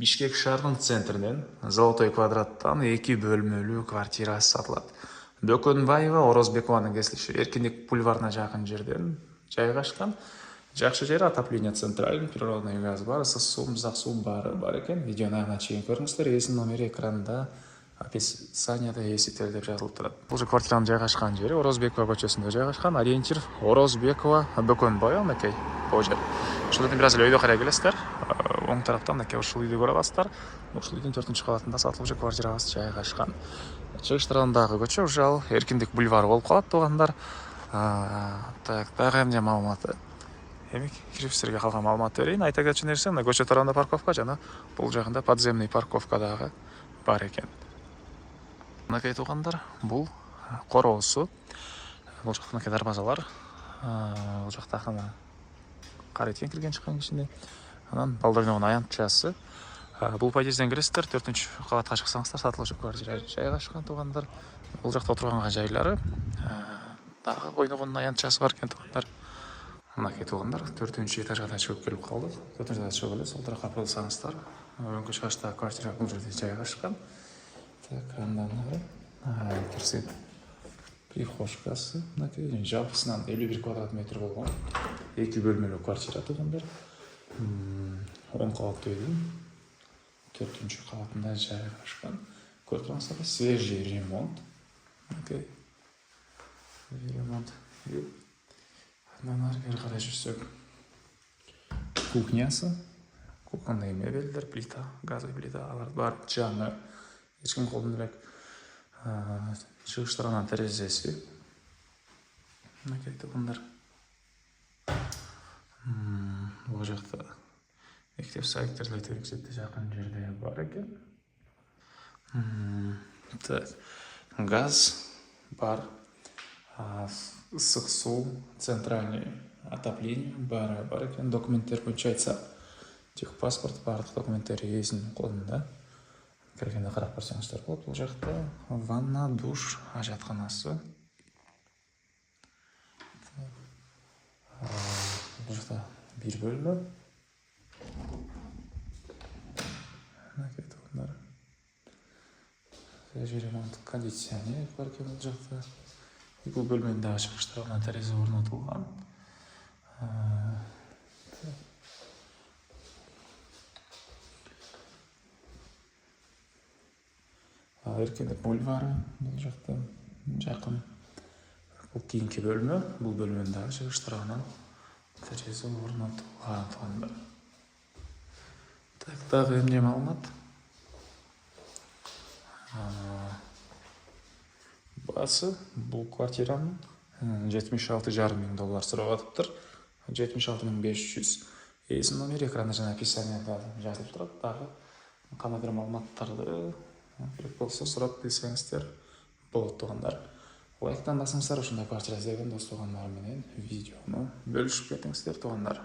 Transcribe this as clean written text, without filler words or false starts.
Бишкек шаарынын центринен Золотой квадраттан 2 бөлмөлүү квартира сатылат. Бөкөнбаева Орозбекованын кесилиши Эркиндик бульварына жакын жерден жайгашкан. Жакшы жери отопление централь, природный газ бар, ысык суу, муздак суу бар экен. Видеону аяна чейин көрүңүздөр. Эсин номери экранда описанияда эсител деп жазылып турат. Бул же квартиранын жайгашкан жери Орозбекова көчөсүндө жайгашкан. Ориентир Орозбекова Бөкөнбаева мынакей бул жер. Ушул бир аз эле өйдө карай келесиздер. Оң тараптан мынакей ушул үйдү көрө аласыздар. Ушул үйдүн 4-квартирабыз кабатында сатылып же квартирабыз жайгашкан. Чыгыш тарабындагы көчө ушул Эркиндик бульвары болуп калат, туугандар. Так, дагы эмне маалыматы? Эми кирип силерге калган маалыматты берейин. Айта кетчү нерсе, мына көчө тарабында парковка жана бул жагында подземный парковка дагы бар экен. Мынакей туугандар, бул короосу. Бул жакта мынакей дарбазалар. Бул жакта ана карайтен кирген чыккан кичине. Анан балдар ойногон аянтчасы. Бул подъезден киресиздер, 4-кабатка чыксаңыздар сатылып квартира жайгашкан туугандар. Бул жакта отурганга жайлары. Дагы ойногон аянтчасы бар экен туугандар. Мынакей туугандар, 4-этажга да чыгып келип калдык. 4-этажга чыгып эле сол тарапка бурулсаңыздар, өңкө чыгышта квартира бул жерде жайгашкан. Так, андан ары кирсек, прихожкасы, мынакей жалпысынан 51 квадрат метр болгон 2 бөлмөлүү квартира туугандар. 10 кабаттуу үйдүн 4-кабатында жайгашкан. Көрүп турсаңыздар, свежий ремонт. Мынакей ремонт. Андан ары бери карай жүрсөк, кухнясы, кухонный мебелдер, плита, газовый плита, алар бар. Жаңы эч ким колдон элек чыгыш тарабынан терезеси. Мынакей туугандар. Бул жакта мектеп сайтерлер терезеде жакын жерде бар экен. Так, газ бар. Ысык суу, центральный отопление бар экен. Документтер боюнча айтсак, техпаспорт бардык документтер ээсинин колунда. Киргенде карап барсаңыздар болот. Бул жакта ванна, душ, ажатканасы. Бул жакта бир бөлмө. Мынакей туугандар. Свежий ремонт, кондиционер бар экен бул жакта. Бул бөлмөнүн дагы чыгыш тарабына терезе орнотулган. Эркиндик бульвары бул жакта жакын. Бул кийинки бөлмө, бул бөлмөнүн дагы чыгыш тарабынан терезе орнотулган туугандар. Так, дагы эмне маалымат? Басы бул квартиранын $76,5 миң сурап атыптыр. 76,500. Эсин номери экранда жана описанияда жазылып турат. Дагы кандай бир маалыматтарды керек болсо сурап билсеңиздер болот туугандар. Лайктан басыңыздар, ушундай квартира издеген дос туугандар менен видеону бөлүшүп кетиңиздер туугандар.